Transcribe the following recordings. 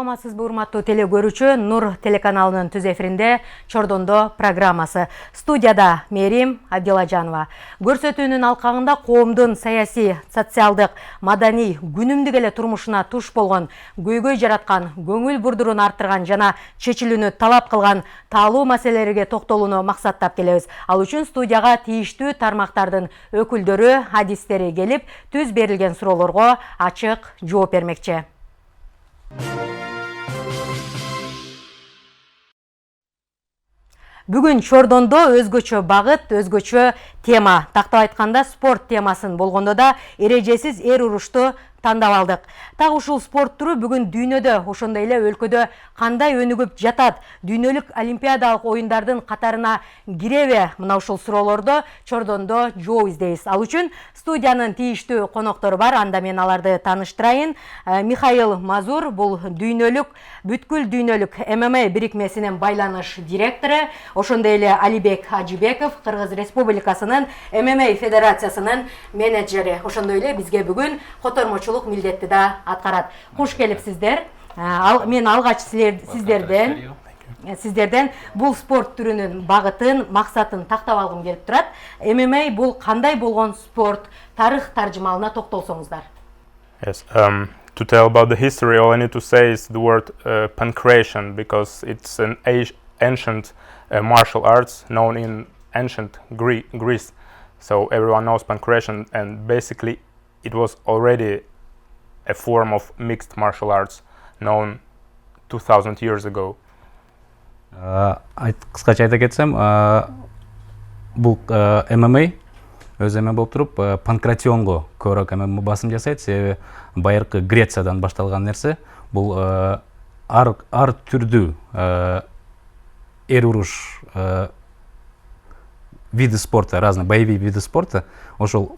Саламатсызбы урматтуу теле көрүүчү, Нур телеканалынын түз эфиринде Чордондо программасы. Студияда Мерим Абдилажанова. Көрсөтүүнүн алкагында коомдун саясий, социалдык, маданий, күнүмдүк эле турмушуна туш болгон, көйгөй жараткан, көңүл бурдуруун арттырган жана чечилүүнү талап кылган таалуу маселелерге токтолууну максаттап келебиз. Ал үчүн студияга тийиштүү тармактардын өкүлдөрү, адистери келип, түз берилген суроолорго ачык жооп бермекчи. Бүгүн Чордондо өзгөчө багыт, өзгөчө тема. Тактап айтканда спорт темасын болгондо да эрежесиз эр урушту тандап алдык. Так ушул спорт түрү бүгүн дүйнөдө, ошондой эле өлкөдө кандай өнүгүп жатат? Дүйнөлүк олимпиадалык оюндардын катарына киреби? Мына ушул суроолордо Чордондо жооп издейбиз. Ал үчүн студиянын тийиштүү коноктору бар. Анда мен аларды тааныштырайын. Михаил Мазур, бул бүткүл дүйнөлүк ММА бирикмесинин байланыш директору, ошондой эле Алибек Ажибеков, Кыргыз Республикасынын ММА федерациясынын менеджери. Ошондой эле бизге бүгүн котормочу милдетти да аткарат. Куш келипсиздер. Мен алгач сиздерден бул спорт түрүнүн багытын, максатын тактап алгым келип турат. ММА бул кандай болгон спорт? Тарых таржымалына токтолсоңуздар. Yes. To tell about the history, all I need to say is the word pancration, because it's an ancient martial arts known in ancient Greece. So everyone knows pancration, and basically it was already a form of mixed martial arts known 2000 years ago. Кыскача айта кетсем, бул ММА өз эме болуп туруп, панкратионго көбүрөөк басым жасайт. Себеби байыркы Грециядан башталган нерсе. Бул ар түрдүү эр уруш виды спорта, разный боевые виды спорта, ошол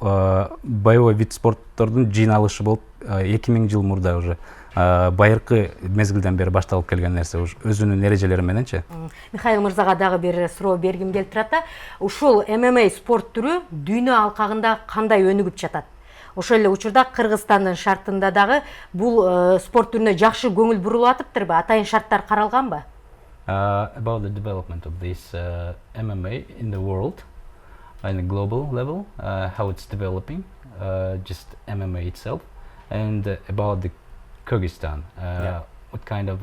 боевой вид спорттордун жыйналышы болуп 2000 жыл мурда уже байыркы мезгилден бери башталып келген нерсе, өзүнүн эрежелери мененчи. Михаил мырзага дагы бир суроо бергим келип турат да. Ушул ММА спорт түрү дүйнө алкагында кандай өнүгүп жатат? Ошол эле учурда Кыргызстандын шартында дагы бул спорт түрүнө жакшы көңүл бурулуп атыптырбы? Атайын шарттар каралганбы? About the development of this MMA in the world, on a global level, how it's developing, just MMA itself, and about the Kyrgyzstan, what kind of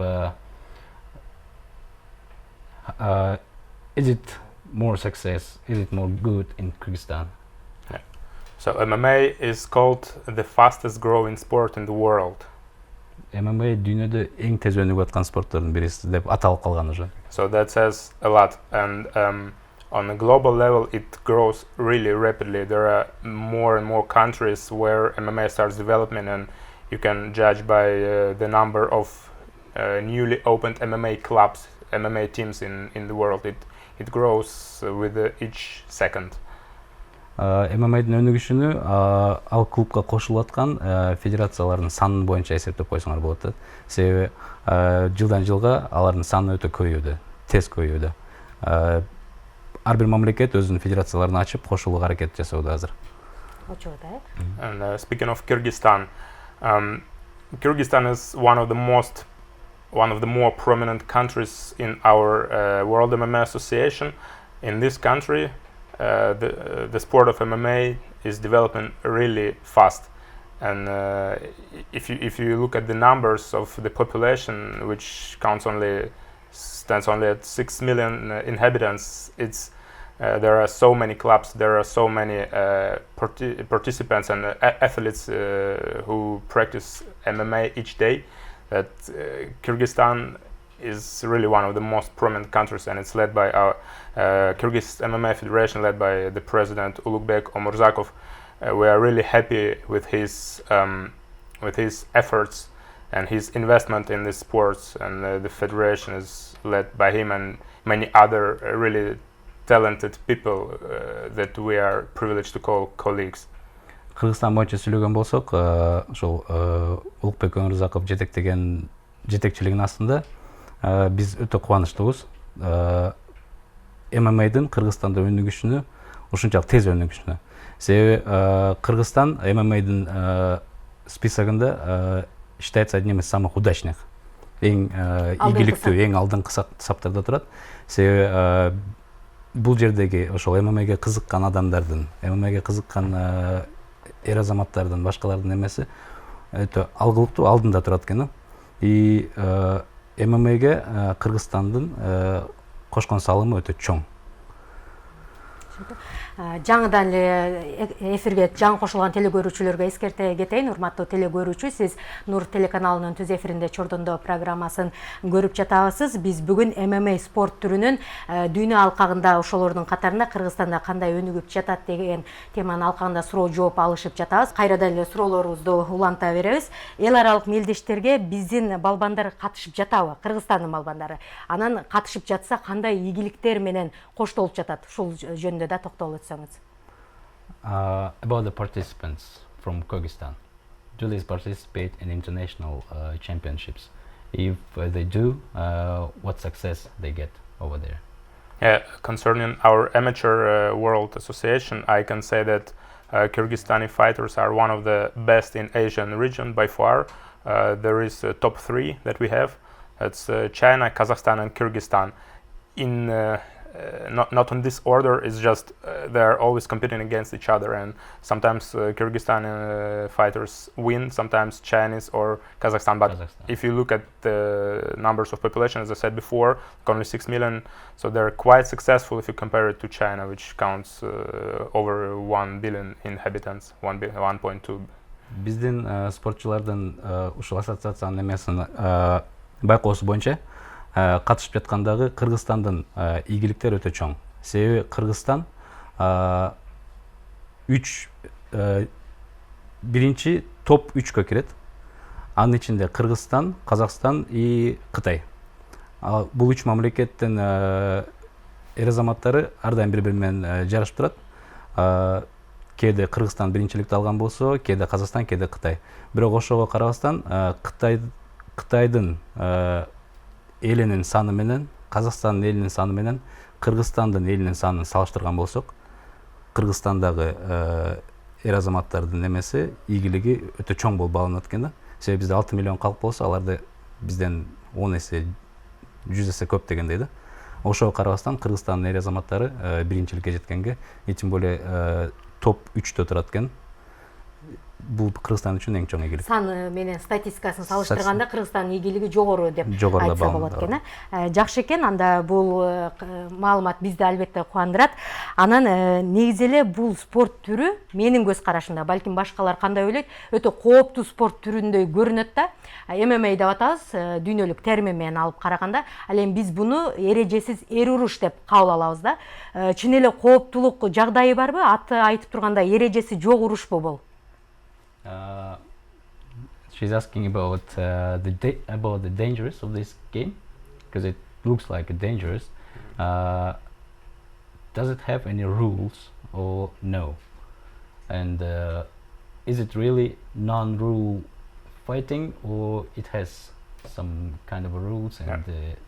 is it more success? Is it more good in Kyrgyzstan? Yeah. So MMA is called the fastest growing sport in the world. ММА дүйнөдө эң тез өнүгүп аткан спорттордун бириси деп аталып калган уже. So that says a lot, and on a global level it grows really rapidly. There are more and more countries where MMA starts development, and you can judge by the number of newly opened MMA clubs, MMA teams in the world. It grows with each second. ММАдын өнүгүшүнү ал клубка кошулуп аткан федерациялардын саны боюнча эсептеп койсоңор болот да. Себеби жылдан жылга алардын саны өтө көбөйүүдө, тез көбөйүүдө. Ар бир мамлекет өзүнүн федерацияларын ачып, кошулууга аракет жасоодо азыр. And speaking of Kyrgyzstan, Kyrgyzstan is one of the more prominent countries in our World MMA Association. In this country, the sport of MMA is developing really fast, and if you look at the numbers of the population, which stands only at 6 million inhabitants, there are so many clubs, there are so many participants and athletes who practice MMA each day, that Kyrgyzstan is really one of the most prominent countries, and it's led by our Kyrgyz MMA Federation, led by the president Ulukbek Omurzakov. We are really happy with his efforts and his investment in the sports, and the federation is led by him and many other really talented people that we are privileged to call colleagues. Кыргызстан боюнча сүйлөгөн болсок, ошол Улукбек Өмүрзаков жетекчилигинин астында биз өтө кубанычтуубуз. ММАдын Кыргызстанда өнүгүшүнө, ушунчалык тез өнүгүшүнө. Себеби Кыргызстан ММАдын списогунда считается одним из самых удачных эң ийгиликтүү, эң алдыңкы саптарда турат. Себеби бул жердеги ошол ММАге кызыккан адамдардын, ММАге кызыккан эр азаматтардын, башкалардын эмеси өтө алгылыктуу алдында турат экен. И ММАге Кыргызстандын кошкон салымы өтө чоң. Жаңыдан эфирге жаңы кошулган телекөрүүчүлөргө эскерте кетейин. Урматтуу телекөрүүчү, сиз Нур телеканалынын түз эфиринде Чордондо программасын көрүп жатабыз. Биз бүгүн ММА спорт түрүнүн дүйнө алкагында ошолордун катарында Кыргызстанда кандай өнүгүп жатат деген теманын алкагында суроо жооп алышып жатабыз. Кайрадан эле суроолорубузду уланта беребиз. Эл аралык мелдештерге биздин балбандар катышып жатабы? Кыргызстандын балбандары. Анан катышып жатса кандай ийгиликтер менен коштолуп жатат? Ушул жөнүндө да токтолуп өтсөңүз. About the participants from Kyrgyzstan, do they participate in international championships? If they do, what success they get over there? Yeah, concerning our amateur world association, I can say that Kyrgyzstani fighters are one of the best in Asian region by far. There is top 3 that we have. That's China, Kazakhstan, and Kyrgyzstan. In not in this order, it's just they're always competing against each other, and sometimes Kyrgyzstani fighters win, sometimes Chinese or Kazakhstan. But if you look at the numbers of population, as I said before, only 6 million, so they're quite successful if you compare it to China, which counts over 1 billion inhabitants, 1.2. Биздин спортчулардын ушул ассоциациянын эмесин байкоосу боюнча катышып жаткандагы Кыргызстандын ийгиликтери өтө чоң. Себеби Кыргызстан биринчи топ 3кө кирет. Анын ичинде Кыргызстан, Казакстан и Кытай. Бул 3 мамлекеттин эр азаматтары ар дайым бири-бири менен жарышып турат. Кээде Кыргызстан биринчиликти алган болсо, кээде Казакстан, кээде Кытай. Бирок ошого карабастан Кытайдын элинин саны менен, Казакстандын элинин саны менен Кыргызстандын элинин санын салыштырган болсок, Кыргызстандагы эр азаматтардын эмеси ийгилиги өтө чоң болуп алынат экен да. Себеби бизде 6 миллион калк болсо, аларды бизден 10 эсе, 100 эсе көп дегендей да. Ошого карабастан Кыргызстандын эр азаматтары биринчиликке жеткенге, тем более топ 3тө турат экен. Бул Кыргызстан үчүн эң чоң ийгилик. Саны менен статистикасын салыштырганда Кыргызстандын ийгилиги жогору деп айтса болот экен. Жакшы экен, анда бул маалымат бизди албетте кубандырат. Анан негизи эле бул спорт түрү менин көз карашымда, балким башкалар кандай ойлойт, өтө кооптуу спорт түрүндөй көрүнөт да. ММА деп атабыз, дүйнөлүк термин менен алып караганда, ал эми биз буну эрежесиз эр уруш деп кабыл алабыз да. Чын эле кооптулук жагдайы барбы? Аты айтып турганда эрежеси жок урушпу бул? She's asking about the dangers of this game, because it looks like dangerous. Does it have any rules or no? And is it really non-rule fighting, or it has some kind of rules and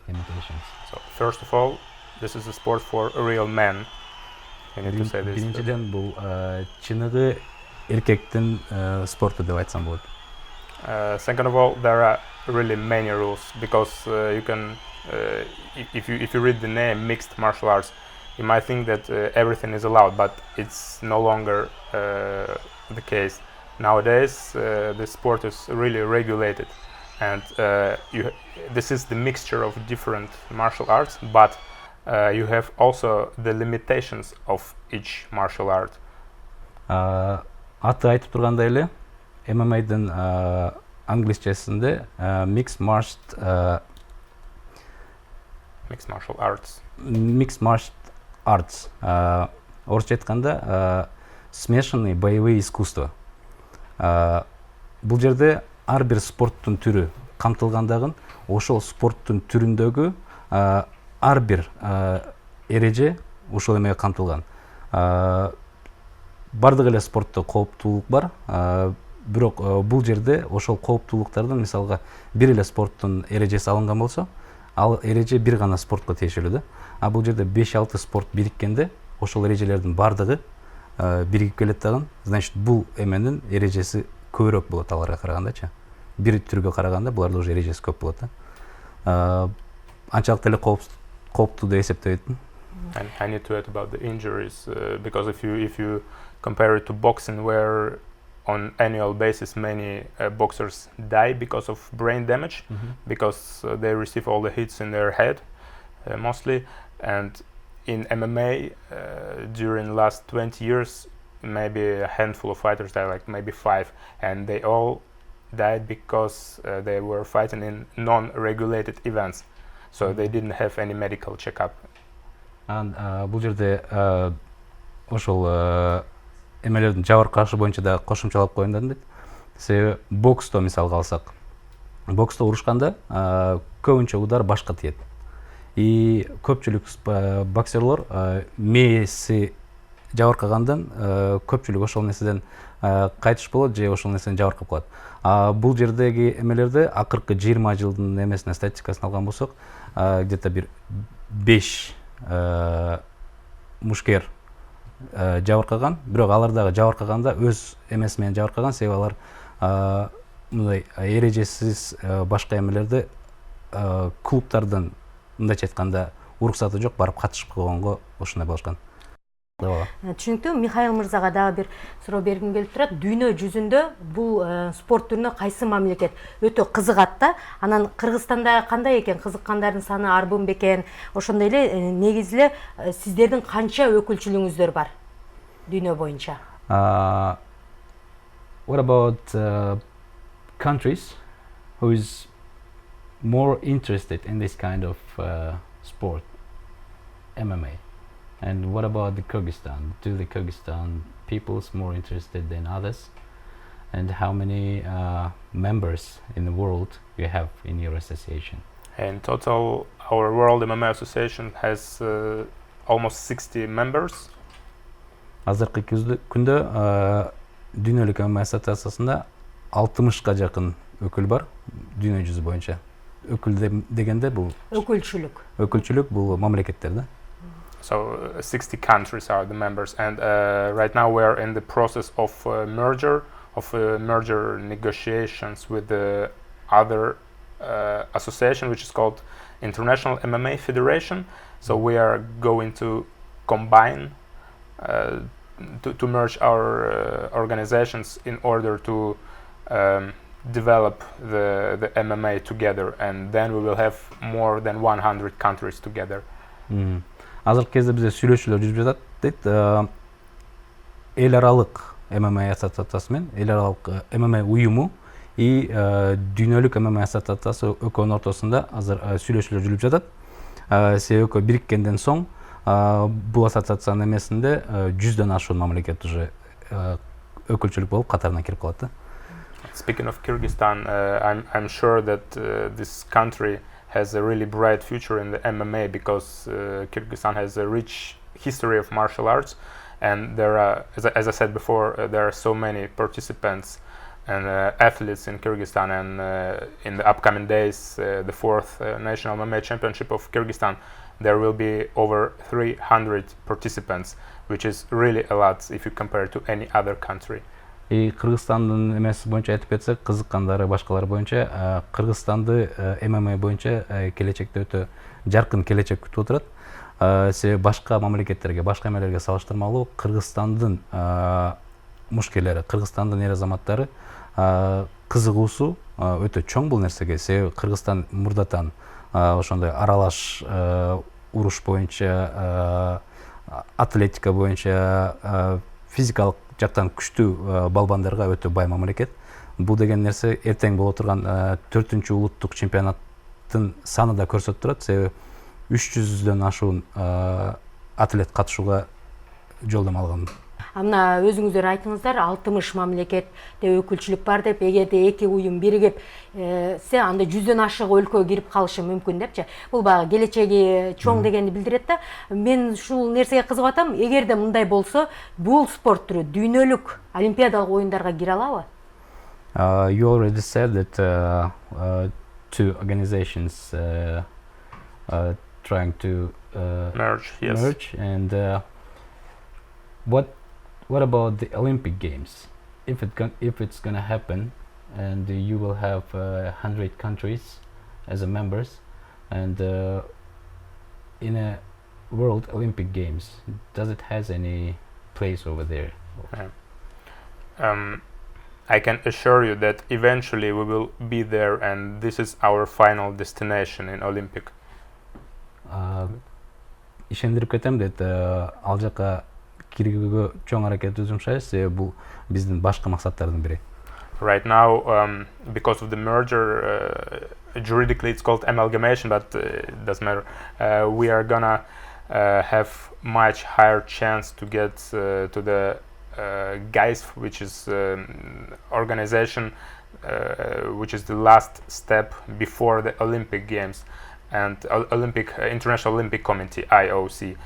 limitations? So first of all, this is a sport for a real man. I need to say this. Биринчиден бул чыныгы эркектин спорту деп айтсам болот. Second of all, there are really many rules, because you can, if you read the name mixed martial arts, you might think that everything is allowed, but it's no longer the case. Nowadays, the sport is really regulated, and this is the mixture of different martial arts, but you have also the limitations of each martial art. Аты айтып тургандай эле, ММАдын англисчесинде mixed martial arts. Орусча айтканда смешанный боевые искусства. Бул жерде ар бир спорттун түрү камтылгандагын, ошол спорттун түрүндөгү ар бир эреже ошол эмеге камтылган. Бардык эле спортто кооптуулук бар, бирок бул жерде ошол кооптуулуктардын, мисалга, бир эле спорттун эрежеси алынган болсо, ал эреже бир гана спортко тиешелүү да. А бул жерде 5-6 спорт бириккенде, ошол эрежелердин бардыгы биригип келет дагы. Значит, бул эменин эрежеси көбүрөөк болот аларга карагандачы. Бир түргө караганда буларда уже эрежеси көп болот да. анчалык деле кооптуу деп эсептебейт. And I need to add about the injuries because if you compare it to boxing, where on annual basis many boxers die because of brain damage, because they receive all the hits in their head mostly, and in MMA during last 20 years maybe a handful of fighters died, like maybe 5, and they all died because they were fighting in non-regulated events, so they didn't have any medical checkup. Бул жерде ошол эмелердин жабыркашы боюнча да кошумчалап коеюн дедим. Себеби боксто мисалга алсак, боксто урушканда көбүнчө удар башка тиет. И көпчүлүк боксерлор мээси жабыркагандан көпчүлүк ошол нерседен кайтыш болот же ошол нерседен жабыркап калат. Бул жердеги эмелерде акыркы 20 жылдын эмесине статистикасын алган болсок, где-то бир 5 мушкер жабыркаган, бирок алар дагы жабыркаганда өз эмеси менен жабыркаган, себеби алар мындай эрежесиз башка эмелерди клубтардан мындайча айтканда уруксаты жок барып катышып койгонго ушундай болушкан. Түшүнүктүү. Михаил мырзага дагы бир суроо бергим келип турат. Дүйнө жүзүндө бул спорт түрүнө кайсы мамлекет өтө кызыгат да? Анан Кыргызстанда кандай экен? Кызыккандардын саны арбын бекен? Ошондой эле негизи эле сиздердин канча өкүлчүлүгүңүздөр бар дүйнө боюнча? What about countries who is more interested in this kind of sport, MMA? And what about the Kyrgyzstan? Do the Kyrgyzstan peoples more interested than others? And how many members in the world you have in your association? In total, our World MMA Association has almost 60 members. Азыркы күндө дүйнөлүк MMA ассоциациясында 60га жакын өкүл бар дүйнө жүзү боюнча. Өкүл дегенде бул өкүлчүлүк бул мамлекеттер да. So 60 countries are the members, and right now we are in the process of merger negotiations with the other association, which is called International MMA Federation. So we are going to combine to merge our organizations in order to develop the MMA together, and then we will have more than 100 countries together. Азыркы кезде бизде сүйлөшүүлөр жүрүп жатат дейт. Эл аралык ММА ассоциациясы менен эл аралык ММА уюму и дүйнөлүк ММА ассоциациясы экөөнүн ортосунда азыр сүйлөшүүлөр жүрүп жатат. Себеби экөө бириккенден соң бул ассоциациянын эмесинде 100дөн ашуун мамлекет уже өкүлчүлүк болуп катарына кирип калат да. Speaking of Kyrgyzstan, I'm sure that this country has a really bright future in the MMA because Kyrgyzstan has a rich history of martial arts, and there are, as I said before, there are so many participants and athletes in Kyrgyzstan, and in the upcoming days, the 4th National MMA Championship of Kyrgyzstan, there will be over 300 participants, which is really a lot if you compare to any other country. Кыргызстандын эмеси боюнча айтып кетсек, кызыккандары башкалар боюнча Кыргызстанды ММА боюнча келечекте өтө жаркын келечек күтүп отурат. Себеби башка мамлекеттерге, башка эмелерге салыштырмалуу Кыргызстандын мушкерлери, Кыргызстандын эр азаматтары кызыгуусу өтө чоң бул нерсеге. Себеби Кыргызстан мурдатан ошондой аралаш уруш боюнча, атлетика боюнча, физикалык жактан күчтүү балбандарга өтө бай мамлекет. Бул деген нерсе эртең боло турган 4-чү улуттук чемпионаттын саны да көрсөтүп турат. Себеби 300дөн ашуун атлет катышууга жолдомо алган. Мына өзүңүздөр айтыңыздар, 60 мамлекетте өкүлчүлүк бар деп, эгерде эки уюм биригип, анда 100дөн ашык өлкө кирип калышы мүмкүн депчи. Бул багы келечеги чоң дегенди билдирет да. Мен ушул нерсеге кызыгып атам. Эгерде мындай болсо, бул спорт түрү дүйнөлүк олимпиадалык оюндарга кире алабы? You already said that two organizations trying to merge, yes. Merge, and what about the Olympic Games? If it's gonna happen, and you will have 100 countries as a members, and in a World Olympic Games, does it has any place over there? I can assure you that eventually we will be there, and this is our final destination in Olympic. Ишендирип кетем дейт, ал жака кирүүгө чоң аракет жумшайбыз, себеби бул биздин башкы максаттардын бири. Right now, because of the merger, juridically it's called amalgamation, but it doesn't matter. We are gonna have much higher chance to get to the GAIS, which is organization, which is the last step before the Olympic Games and International Olympic Committee, IOC.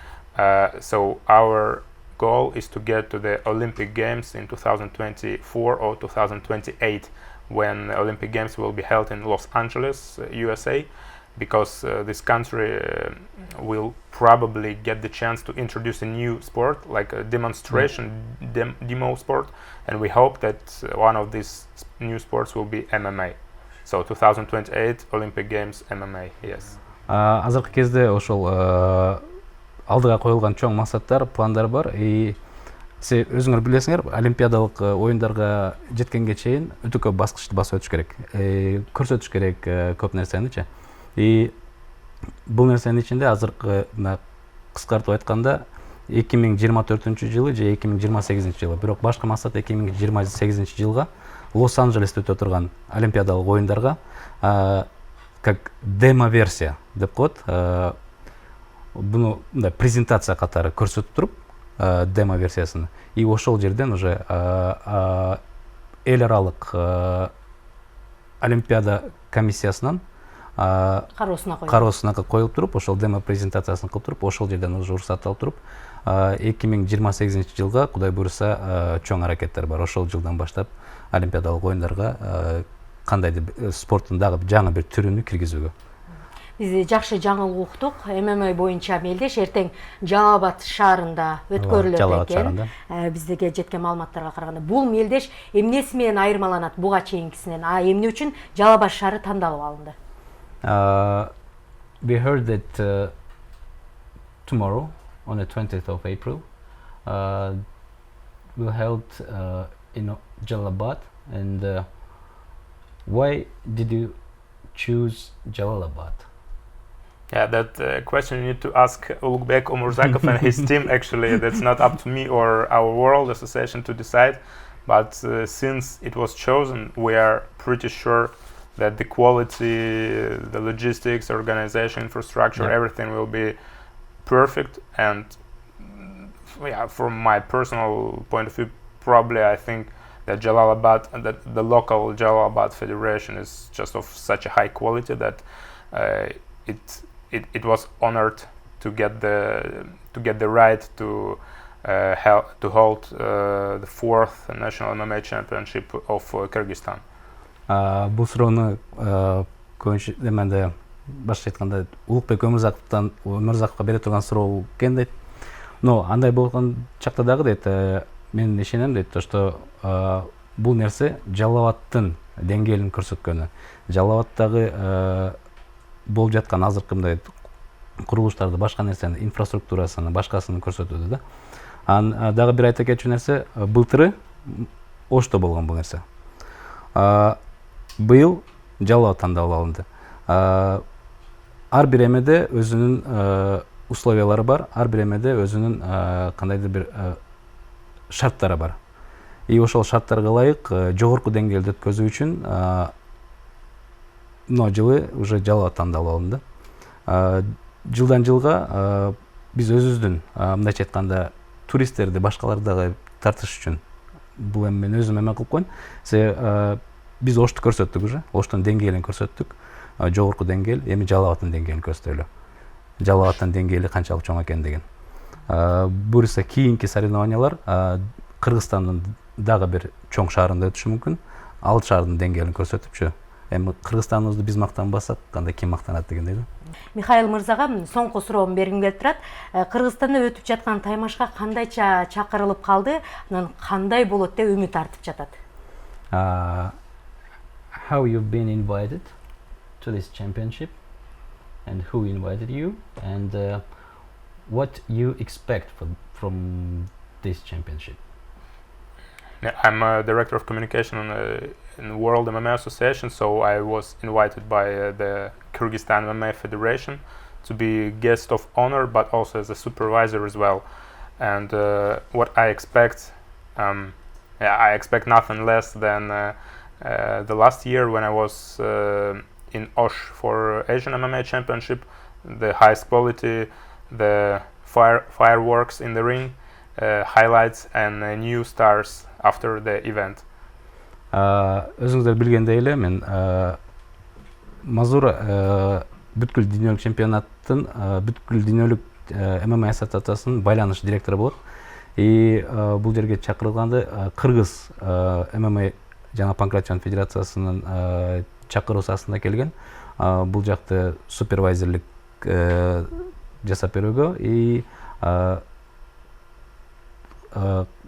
So our goal is to get to the Olympic Games in 2024 or 2028, when the Olympic Games will be held in Los Angeles, USA, because this country will probably get the chance to introduce a new sport, like a demonstration demo sport, and we hope that one of these new sports will be MMA. So 2028 Olympic Games MMA, yes. Азыркы кезде ошол алдыга коюлган чоң максаттар, пландар бар. Өзүңөр билесиңер, олимпиадалык оюндарга жеткенге чейин өтө көп баскычты басып өтүш керек. Көрсөтүш керек көп нерсеничи. Бул нерсенин ичинде азыркы кыскартып айтканда 2024 жылы же 2028 жылы, бирок башкы максат 2028 жылга Лос-Анджелесте өтө турган олимпиадалык оюндарга как демо-версия деп коет. Буну презентация катары көрсөтүп туруп, демо версиясын. И ошол жерден уже эл аралык олимпиада комиссиясынан кароосуна коюлуп туруп, ошол демо презентациясын кылып туруп, ошол жерден уже уруксат алып туруп, 2028 жылга Кудай буйруса чоң аракеттер бар. Ошол жылдан баштап олимпиадалык оюндарга кандайдыр спорттун дагы жаңы бир түрүнү киргизүүгө. Биз жакшы жаңылык уктук. ММА боюнча мелдеш эртең Жалал Абад шаарында өткөрүлөт экен. Биздеге жеткен маалыматтарга караганда, бул мелдеш эмнеси менен айырмаланат буга чейинкисинен? Эмне үчүн Жалал Абад шаары тандалып алынды? We heard that tomorrow, on the 20th of April, will held in Jalal Abad. And why did you choose Jalal Abad? Yeah, that question you need to ask Ulukbek Umurzakov and his team. Actually, that's not up to me or our World Association to decide. But since it was chosen, we are pretty sure that the quality, the logistics, organization, infrastructure, everything will be perfect. And yeah, from my personal point of view, probably I think that Jalalabad, that the local Jalalabad Federation is just of such a high quality that it was honored to get the right to hold the fourth national MMA championship of Kyrgyzstan. Бул суроону көбүнчө менде башка айтканда Улукбек Өмүрзаковго бере турган суроо экен дейт. Но андай болгон чакта дагы дейт, мен ишенем дейт, что бул нерсе Жалал Абадтын деңгээлин көрсөткөнү. Жалал Абадтагы болуп жаткан азыркы мындай курулуштарды, башка нерсени, инфраструктурасын, башкасын көрсөтүүдө да. Дагы бир айта кетчү нерсе, былтыры Ошто болгон бул нерсе. Быйыл Жалал Абад тандалып алынды. Ар бир эмеде өзүнүн условиялары бар, ар бир эмеде өзүнүн кандайдыр бир шарттары бар. И ошол шарттарга ылайык жогорку деңгээлде өткөзүү үчүн мына жылы уже Жалал Абад тандалып алынды. Жылдан жылга биз өзүбүздүн мындайча айтканда туристтерди башкаларды дагы тартыш үчүн бул эми мен өзүм эме кылып коеюн. Биз Ошту көрсөттүк уже, Оштун деңгээлин көрсөттүк. Жогорку деңгээл, эми Жалал Абадтын деңгээлин көрсөтөлү. Жалал Абадтын деңгээли канчалык чоң экен деген. Буюрса кийинки соревнованиялар Кыргызстандын дагы бир чоң шаарында өтүшү мүмкүн. Ал шаардын деңгээлин көрсөтүпчү. Эми Кыргызстаныбызды биз мактанбасак, кандай ким мактанат дегендей да. Михаил мырзага соңку суроом бергим келип турат. Кыргызстанда өтүп жаткан таймашка кандайча чакырылып калды, анан кандай болот деп үмүт артып жатат? How you've been invited to this championship? and who invited you, and what you expect from this championship? Yeah, I'm a director of communication in World MMA Association, so I was invited by the Kyrgyzstan MMA Federation to be guest of honor, but also as a supervisor as well. And what I expect, I expect nothing less than the last year when I was in Osh for Asian MMA Championship, the highest quality, the fireworks in the ring, highlights and new stars after the event. Өзүңүздөр билгендей эле мен Мазур бүткүл дүйнөлүк чемпионаттын бүткүл дүйнөлүк ММА ассоциациясынын байланыш директору болот. И бул жерге чакырылганды Кыргыз ММА жана Панкратион федерациясынын чакыруусу астында келген. Бул жакты супервайзерлик жасап берүүгө и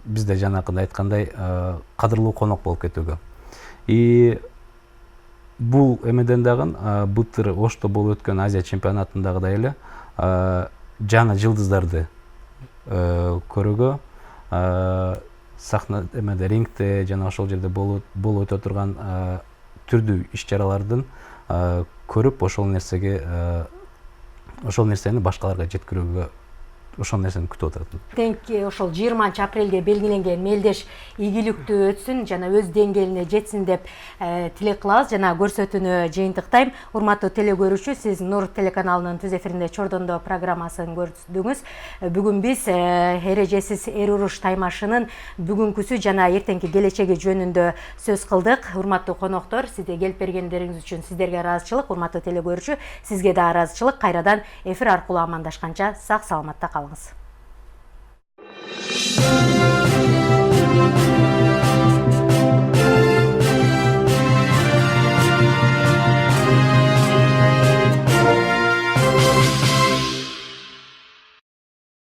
бизде жанакында айткандай кадырлуу конок болуп кетүүгө. И бул эмеден дагы былтыр Ошто болуп өткөн Азия чемпионатындагыдай эле жана жылдыздарды көрүүгө, сахна эмеде рингте жана ошол жерде болуп өтө турган түрдүү иш-чаралардын көрүп ошол нерсени башкаларга жеткирүүгө ошол нерсени күтүп отурат. Теңки ошол 20 апрелге белгиленген мелдеш ийгиликтүү өтсүн жана өз деңгээлине жетсин деп тилек кылабыз жана көрсөтүүнү жыйынтыктайм. Урматтуу теле көрүүчү, сиз Нур телеканалынын түз эфиринде Чордондо программасын көрдүңүз. Бүгүн биз эрежесиз эр уруш таймашынын бүгүнкүсү жана эртеңки келечеги жөнүндө сөз кылдык. Урматтуу коноктор, сизге келип бергендериңиз үчүн сиздерге ыраазычылык. Урматтуу теле көрүүчү, сизге да ыраазычылык. Кайрадан эфир аркылуу амандашканча сак саламатта калыңыз.